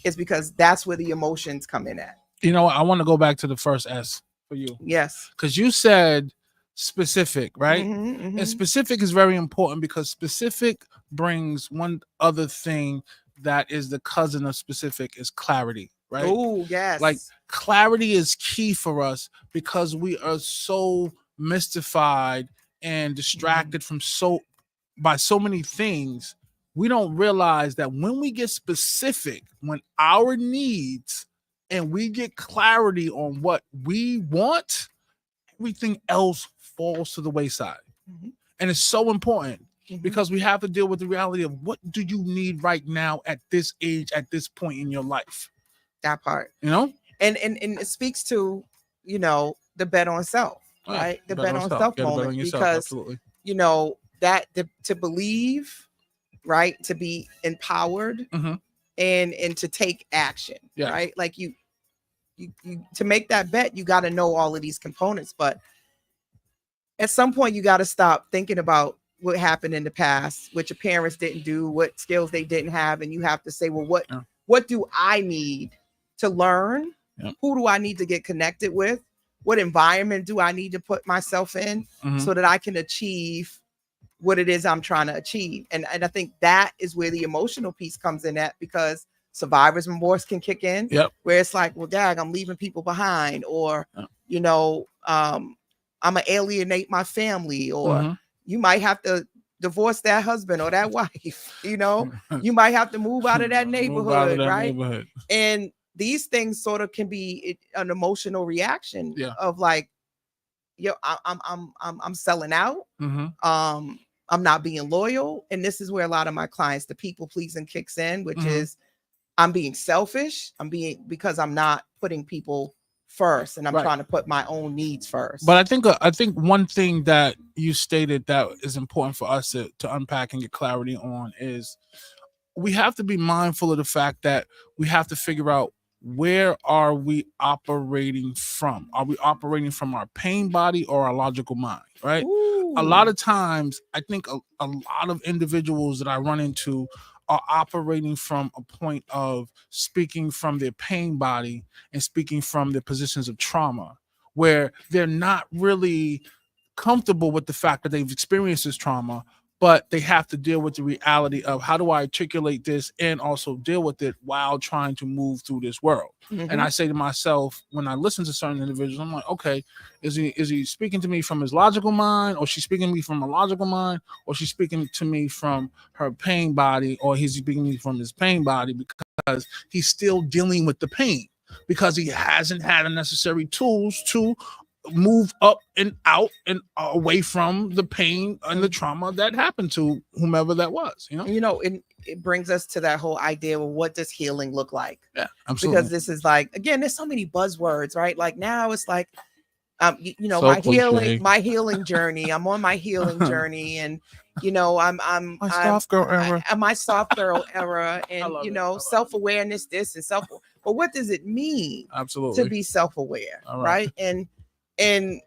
is because that's where the emotions come in at. I want to go back to the first S for you. Yes. Because you said specific, right? Mm-hmm. And specific is very important because specific brings one other thing that is the cousin of specific is clarity, right? Oh, yes. Like clarity is key for us because we are so mystified and distracted from by so many things. We don't realize that when we get specific, when our needs and we get clarity on what we want, everything else falls to the wayside. And it's so important because we have to deal with the reality of what do you need right now at this age, at this point in your life. That part. And it speaks to, the bet on self, right? The bet on self moment, because absolutely. That to believe, right? To be empowered and to take action, right? Like you to make that bet, you got to know all of these components, but at some point you got to stop thinking about what happened in the past, what your parents didn't do, what skills they didn't have. And you have to say, well, what do I need to learn? Who do I need to get connected with? What environment do I need to put myself in so that I can achieve what it is I'm trying to achieve? And I think that is where the emotional piece comes in at, because survivor's remorse can kick in, where it's like, well, dag, I'm leaving people behind, or, I'm gonna alienate my family, or you might have to divorce that husband or that wife, you might have to move out of that neighborhood, right? And these things sort of can be an emotional reaction of like, I'm selling out. I'm not being loyal. And this is where a lot of my clients, the people pleasing kicks in, which is I'm being selfish. Because I'm not putting people first, and I'm trying to put my own needs first. But I think one thing that you stated that is important for us to unpack and get clarity on is we have to be mindful of the fact that we have to figure out, where are we operating from? Are we operating from our pain body or our logical mind, right? Ooh. A lot of times, I think a lot of individuals that I run into are operating from a point of speaking from their pain body and speaking from their positions of trauma, where they're not really comfortable with the fact that they've experienced this trauma, but they have to deal with the reality of how do I articulate this and also deal with it while trying to move through this world. And I say to myself, when I listen to certain individuals, I'm like, okay, is he speaking to me from his logical mind, or she's speaking to me from a logical mind, or she's speaking to me from her pain body, or he's speaking to me from his pain body, because he's still dealing with the pain, because he hasn't had the necessary tools to move up and out and away from the pain and the trauma that happened to whomever that was, it brings us to that whole idea of what does healing look like. Yeah, absolutely. Because this is like, again, there's so many buzzwords, right? Like now it's like so my healing journey. I'm on my healing journey, and I'm my soft girl era. My soft girl era, and self-awareness, this and self. But what does it mean absolutely to be self-aware, right? And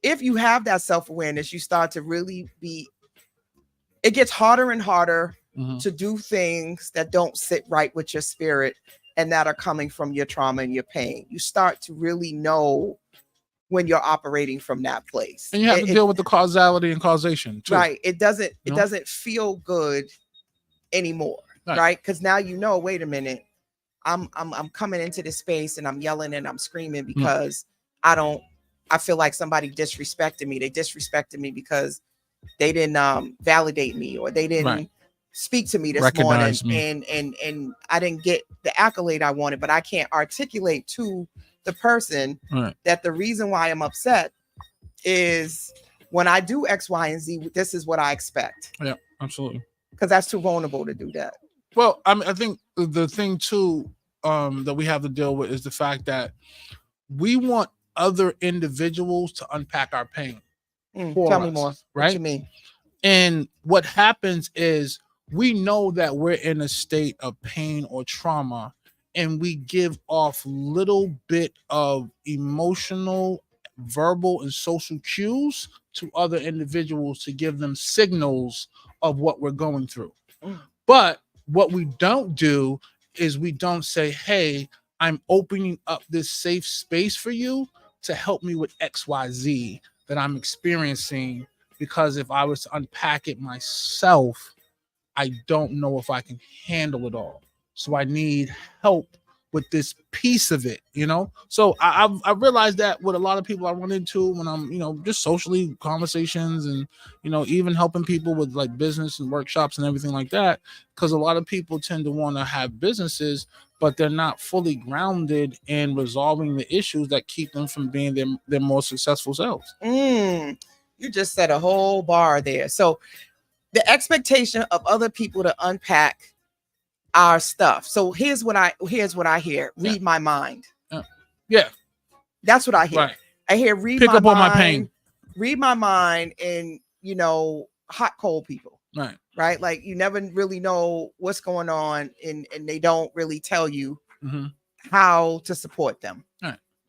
if you have that self-awareness, you start to really it gets harder and harder to do things that don't sit right with your spirit and that are coming from your trauma and your pain. You start to really know when you're operating from that place. And you have to deal with the causality and causation too. Right. It doesn't feel good anymore. Right. Because now wait a minute, I'm coming into this space and I'm yelling and I'm screaming because I feel like somebody disrespected me. They disrespected me because they didn't validate me, or they didn't speak to me this Recognize morning. Me. And I didn't get the accolade I wanted, but I can't articulate to the person that the reason why I'm upset is when I do X, Y, and Z, this is what I expect. Yeah, absolutely. Because that's too vulnerable to do that. Well, I think the thing too that we have to deal with is the fact that we want other individuals to unpack our pain. Tell me more. Right? What you mean? And what happens is we know that we're in a state of pain or trauma, and we give off little bit of emotional, verbal, and social cues to other individuals to give them signals of what we're going through. But what we don't do is we don't say, hey, I'm opening up this safe space for you to help me with XYZ that I'm experiencing, because if I was to unpack it myself, I don't know if I can handle it all. So I need help with this piece of it, So I realized that with a lot of people I run into when I'm, just socially conversations and, even helping people with like business and workshops and everything like that, because a lot of people tend to want to have businesses, but they're not fully grounded in resolving the issues that keep them from being their more successful selves. You just set a whole bar there. So the expectation of other people to unpack our stuff. So here's what I hear. Read my mind. Yeah. That's what I hear. Right. I hear read Pick my up mind, on my pain. Read my mind, and hot cold people. Right. Like you never really know what's going on, and they don't really tell you how to support them.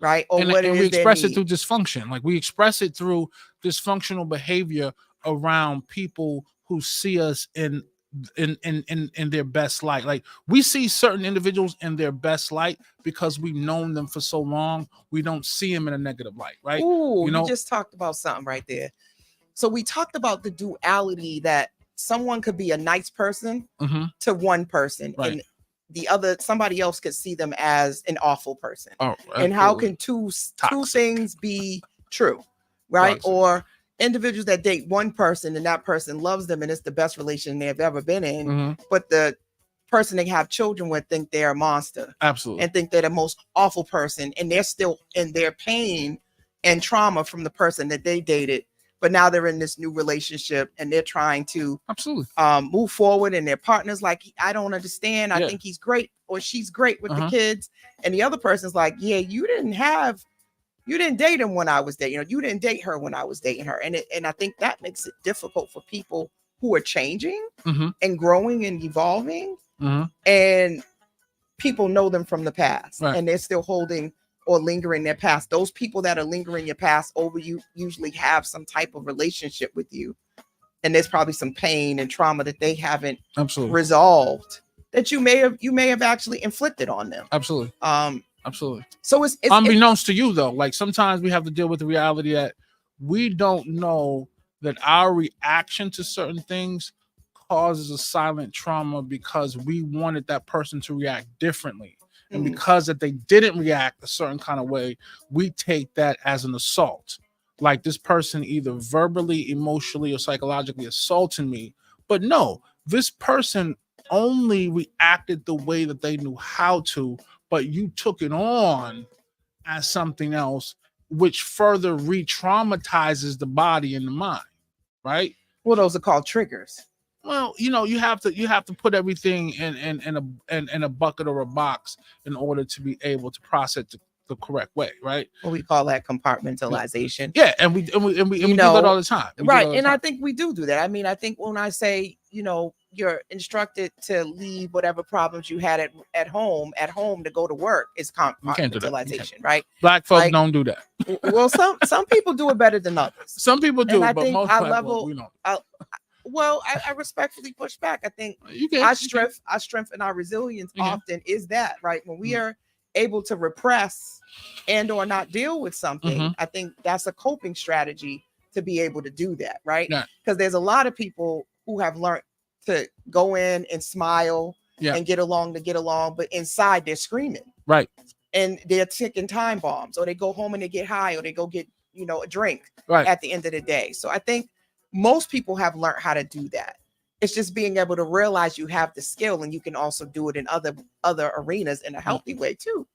Right. Or what we express it through dysfunction. Like we express it through dysfunctional behavior around people who see us in their best light. Like we see certain individuals in their best light because we've known them for so long. We don't see them in a negative light, right? Ooh, you just talked about something right there. So we talked about the duality that someone could be a nice person to one person, and somebody else could see them as an awful person. And how can two things be true, right? Toxic. Or individuals that date one person and that person loves them and it's the best relation they've ever been in, but the person they have children with think they're a monster. Absolutely. And think they're the most awful person, and they're still in their pain and trauma from the person that they dated, but now they're in this new relationship and they're trying to move forward, and their partner's like, I don't understand. I think he's great or she's great with the kids. And the other person's like, yeah, you didn't date him when I was dating, you didn't date her when I was dating her. And I think that makes it difficult for people who are changing and growing and evolving. And people know them from the past, and they're still holding or lingering their past. Those people that are lingering your past over you usually have some type of relationship with you. And there's probably some pain and trauma that they haven't resolved that you may have actually inflicted on them. Absolutely. Absolutely. So it's Unbeknownst to you, though, like sometimes we have to deal with the reality that we don't know that our reaction to certain things causes a silent trauma because we wanted that person to react differently. And because that they didn't react a certain kind of way, we take that as an assault. Like this person either verbally, emotionally, or psychologically assaulting me. But no, this person only reacted the way that they knew how to, but you took it on as something else, which further re-traumatizes the body and the mind, right? well, those are called triggers. Well, you have to put everything in a bucket or a box in order to be able to process it the correct way, right? What we call that compartmentalization. Yeah, and we do that all the time. Right. And I think we do that. I mean, I think when I say, you're instructed to leave whatever problems you had at home to go to work is compartmentalization, right? Black folks don't do that. Well, some people do it better than others. Some people do, and I but think most our black level, folks, we don't. Well, I respectfully push back. I think our strength and our resilience often is that, right? When we are able to repress and or not deal with something, I think that's a coping strategy to be able to do that, right? Because there's a lot of people who have learned to go in and smile and get along, but inside they're screaming. Right. And they're ticking time bombs, or they go home and they get high, or they go get, a drink at the end of the day. So I think most people have learned how to do that. It's just being able to realize you have the skill and you can also do it in other arenas in a healthy way too,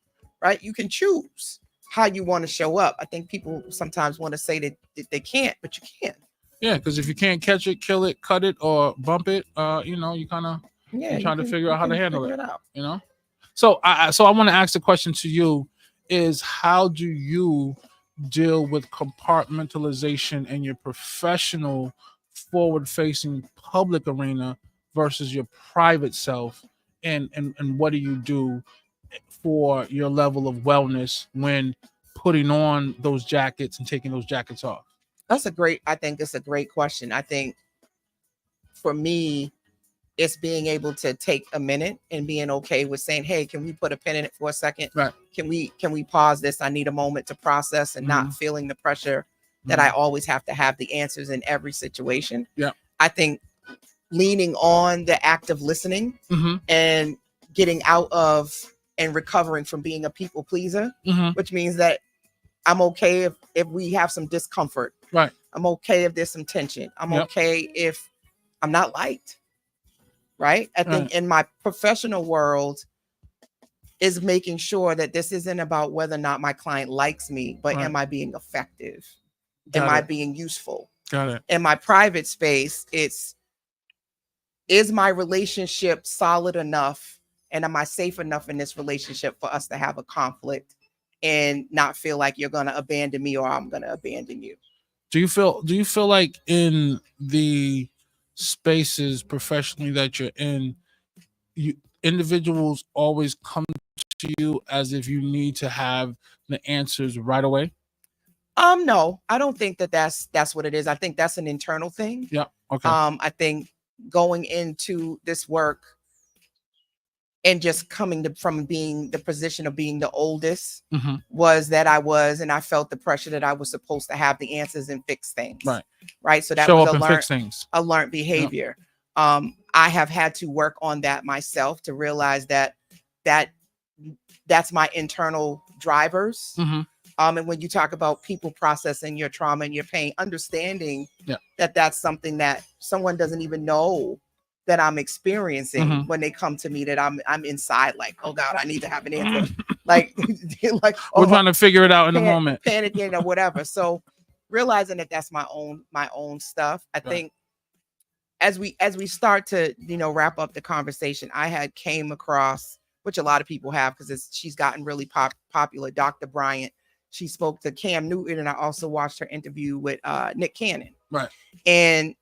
right? You can choose how you want to show up. I think people sometimes want to say that they can't, but you can. Yeah, because if you can't catch it, kill it, cut it, or bump it, you kind of trying to figure out how to handle it. So I want to ask the question to you is how do you deal with compartmentalization in your professional forward-facing public arena versus your private self, and what do you do for your level of wellness when putting on those jackets and taking those jackets off? I think it's a great question. I think for me, it's being able to take a minute and being okay with saying, hey, can we put a pin in it for a second? Right. Can we pause this? I need a moment to process and not feeling the pressure that I always have to have the answers in every situation. Yeah. I think leaning on the act of listening and getting out of and recovering from being a people pleaser, which means that I'm okay if we have some discomfort. Right. I'm okay if there's some tension. I'm okay if I'm not liked. Right. I think in my professional world is making sure that this isn't about whether or not my client likes me, but am I being effective? Am I being useful? Got it. In my private space, is my relationship solid enough? And am I safe enough in this relationship for us to have a conflict and not feel like you're going to abandon me or I'm going to abandon you? Do you feel like in the spaces professionally that you're in, individuals always come to you as if you need to have the answers right away? No, I don't think that's what it is. I think that's an internal thing. Yeah. Okay. I think going into this work and just coming from being the position of being the oldest was that I felt the pressure that I was supposed to have the answers and fix things. Right. So that was a learned behavior. Yep. I have had to work on that myself to realize that's my internal drivers. And when you talk about people processing your trauma and your pain, understanding that that's something that someone doesn't even know that I'm experiencing when they come to me, that I'm inside like, oh God, I need to have an answer. like we're trying to figure it out in the moment, panicking or whatever. So realizing that that's my own stuff. I think as we start to, wrap up the conversation, I had came across, which a lot of people have, because she's gotten really popular, Dr. Bryant. She spoke to Cam Newton, and I also watched her interview with Nick Cannon. Right. And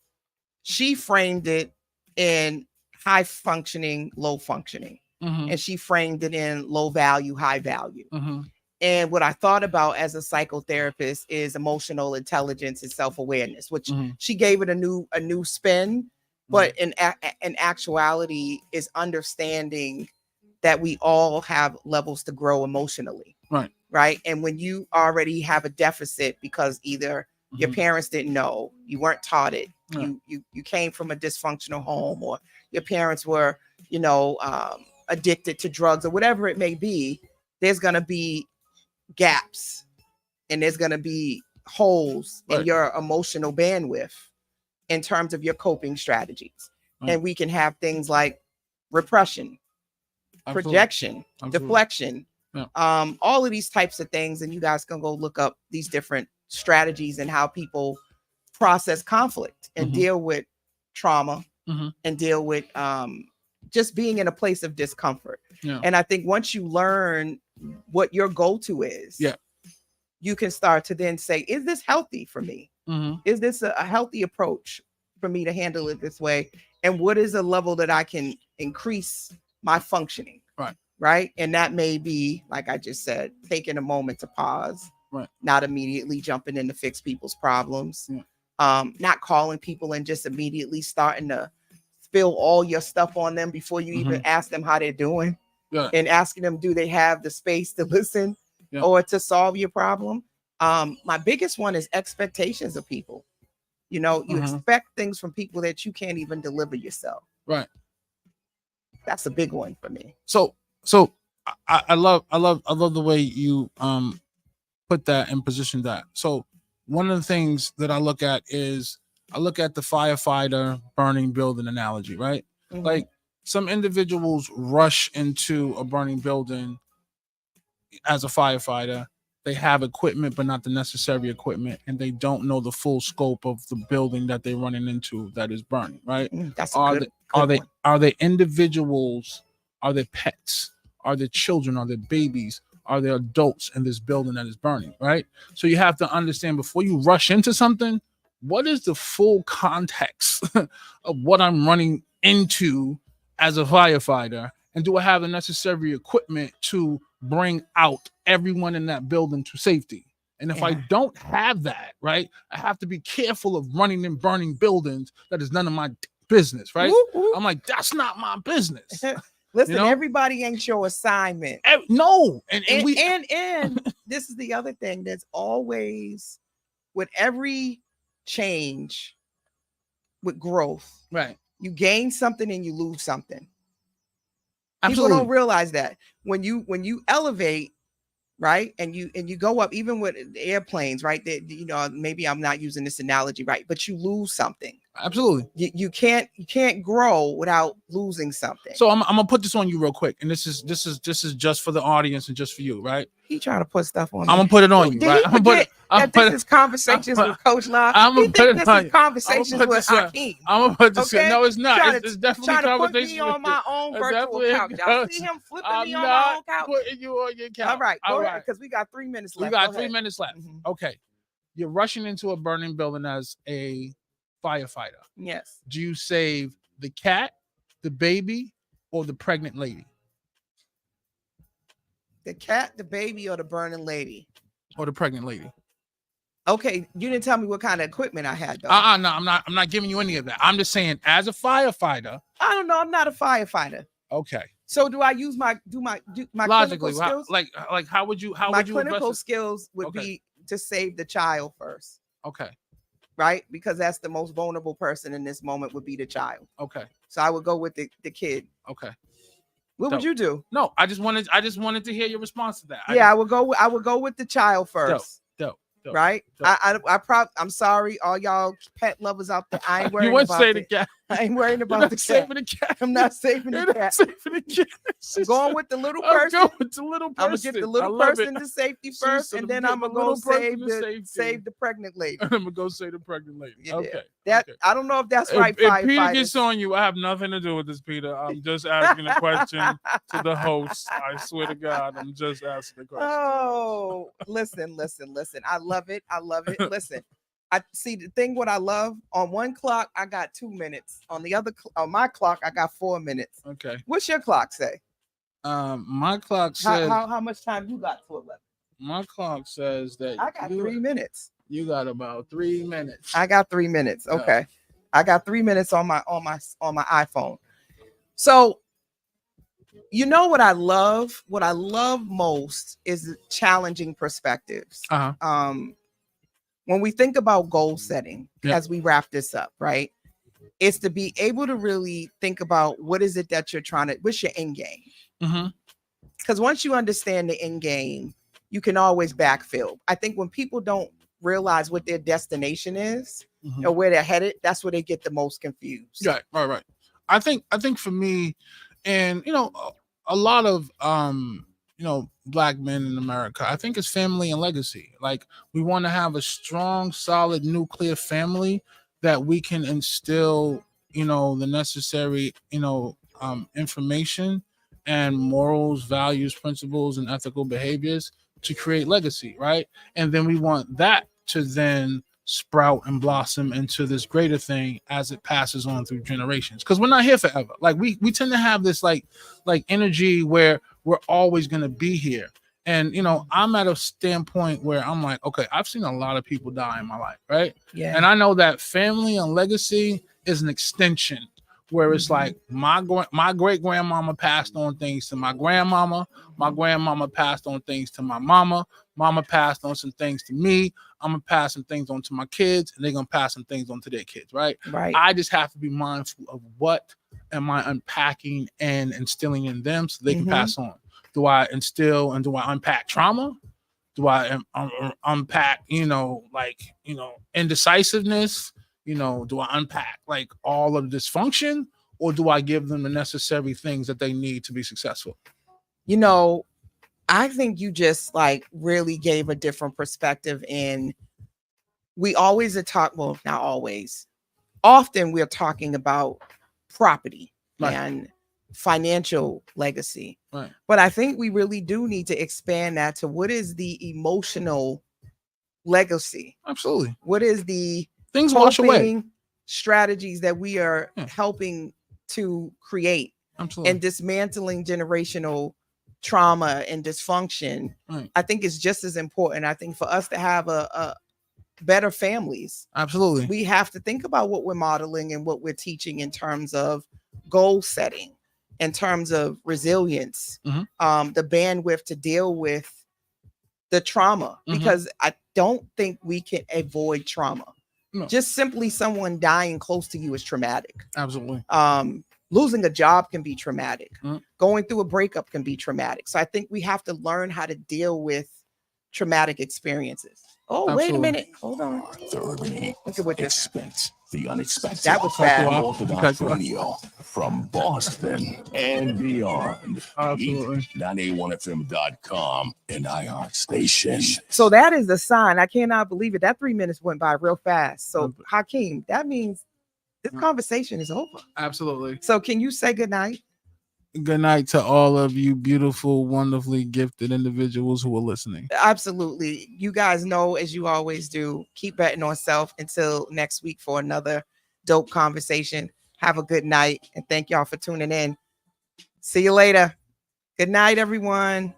she framed it in high functioning, low functioning. And she framed it in low value, high value. And what I thought about as a psychotherapist is emotional intelligence and self-awareness, which she gave it a new spin, but in actuality is understanding that we all have levels to grow emotionally. Right. Right. And when you already have a deficit because either your parents didn't know, you weren't taught it, you came from a dysfunctional home, or your parents were, addicted to drugs or whatever it may be, there's going to be gaps and there's going to be holes in your emotional bandwidth in terms of your coping strategies. And we can have things like repression, projection, deflection, all of these types of things. And you guys can go look up these different strategies and how people process conflict and deal with trauma and deal with just being in a place of discomfort. And I think once you learn what your go-to is, you can start to then say, is this healthy for me? Is this a healthy approach for me to handle it this way? And what is a level that I can increase my functioning? Right. And that may be, like I just said, taking a moment to pause, not immediately jumping in to fix people's problems, not calling people and just immediately starting to spill all your stuff on them before you even ask them how they're doing, and asking them, do they have the space to listen or to solve your problem? My biggest one is expectations of people. You expect things from people that you can't even deliver yourself. Right. That's a big one for me. So I love the way you put that and position that. So one of the things that I look at is I look at the firefighter burning building analogy, right? Like some individuals rush into a burning building as a firefighter. They have equipment, but not the necessary equipment, and they don't know the full scope of the building that they're running into that is burning, right? Are they individuals? Are they pets? Are they children? Are they babies? Are there adults in this building that is burning, right? So you have to understand before you rush into something, what is the full context of what I'm running into as a firefighter? And do I have the necessary equipment to bring out everyone in that building to safety? And if I don't have that, right, I have to be careful of running and burning buildings that is none of my business, right? I'm like, that's not my business. Listen, everybody ain't your assignment. No. And this is the other thing. There's always, with every change, with growth, right? You gain something and you lose something. Absolutely. People don't realize that when you elevate, right, and you go up, even with airplanes, right? That maybe I'm not using this analogy right, but you lose something. Absolutely. You can't grow without losing something. So I'm gonna put this on you real quick, and this is just for the audience and just for you, right? He trying to put stuff on. I'm gonna put it on you, right? This is conversations with Coach Love. I'm gonna put it on you. Conversations with Hakim. I'm gonna put this. Okay? No, it's not. It's definitely trying to put me on my own virtual couch. I see him flipping me on my own couch. Putting you on your couch. All right, go ahead, because we got 3 minutes left. We got 3 minutes left. Okay, you're rushing into a burning building as a firefighter. Yes. Do you save the cat, the baby, or the pregnant lady? The cat, the baby, or the burning lady? Or the pregnant lady. Okay, you didn't tell me what kind of equipment I had, though. No, I'm not giving you any of that. I'm just saying, as a firefighter. I don't know. I'm not a firefighter. Okay. So do I use my logically clinical skills? like how would you my clinical skills would be to save the child first. Okay. Right? Because that's the most vulnerable person in this moment would be the child. Okay. So I would go with the kid. Okay. What would you do? No, I just wanted to hear your response to that. I would go with the child first. Dope. Right? I'm sorry, all y'all pet lovers out there. I ain't worried about say the cat. I ain't worried about the cat. Saving the cat. I'm not saving the cat. I'm going with the little person. I'm gonna get the little person to safety first, and then I'm gonna go save the pregnant lady. I'm gonna go save the pregnant lady. Yeah. Okay. I don't know if that's right. If Peter gets on you, I have nothing to do with this, Peter. I'm just asking a question to the host. I swear to God, I'm just asking a question. Oh, listen. I love it. Listen. I see the thing. What I love, on one clock I got 2 minutes. On the other, on my clock I got 4 minutes. Okay. What's your clock say? My clock says how much time you got to 11? My clock says that I got 3 minutes. You got about 3 minutes. I got 3 minutes. Okay. I got 3 minutes on my iPhone. So You know what I love? What I love most is challenging perspectives. Uh-huh. When we think about goal setting, Yep. as we wrap this up, right? It's to be able to really think about what is it that you're trying to, what's your end game? Mm-hmm. Because once you understand the end game, you can always backfill. I think when people don't realize what their destination is or where they're headed, that's where they get the most confused. Right. I think for me, and a lot of Black men in America, I think it's family and legacy. Like, we want to have a strong, solid nuclear family that we can instill the necessary information and morals, values, principles, and ethical behaviors to create legacy, right? And then we want that to then sprout and blossom into this greater thing as it passes on through generations, because we're not here forever. Like, we tend to have this like energy where we're always going to be here. And I'm at a standpoint where I'm like, okay, I've seen a lot of people die in my life, right? Yeah. And I know that family and legacy is an extension, where it's like my great grandmama passed on things to my grandmama passed on things to my mama passed on some things to me. I'm gonna pass some things on to my kids, and they're gonna pass some things on to their kids, right? I just have to be mindful of what am I unpacking and instilling in them so they can pass on. Do I instill and do I unpack trauma? Do I unpack indecisiveness? Do I unpack like all of dysfunction, or do I give them the necessary things that they need to be successful? I think you just like really gave a different perspective. In we always well, not always, often we're talking about property and financial legacy. Right. But I think we really do need to expand that to what is the emotional legacy. Absolutely. What is the things wash away strategies that we are helping to create. Absolutely. And dismantling generational trauma and dysfunction. Right. I think is just as important. I think for us to have a better families, absolutely, we have to think about what we're modeling and what we're teaching in terms of goal setting, in terms of resilience, the bandwidth to deal with the trauma, because I don't think we can avoid trauma. No. Just simply someone dying close to you is traumatic. Absolutely. Losing a job can be traumatic. Going through a breakup can be traumatic. So I think we have to learn how to deal with traumatic experiences. Oh, absolutely. Wait a minute. Hold on. Look at what expect the unexpected. That was bad. Orthodox Radio from Boston and beyond. Absolutely. 981fm.com and iHeart Station. So that is the sign. I cannot believe it. That 3 minutes went by real fast. So Hakim, that means this conversation is over. Absolutely. So can you say good night? Good night to all of you beautiful, wonderfully gifted individuals who are listening. Absolutely. You guys know, as you always do, keep betting on self. Until next week for another dope conversation. Have a good night, and thank y'all for tuning in. See you later. Good night, everyone.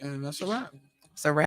And that's a wrap. It's a wrap.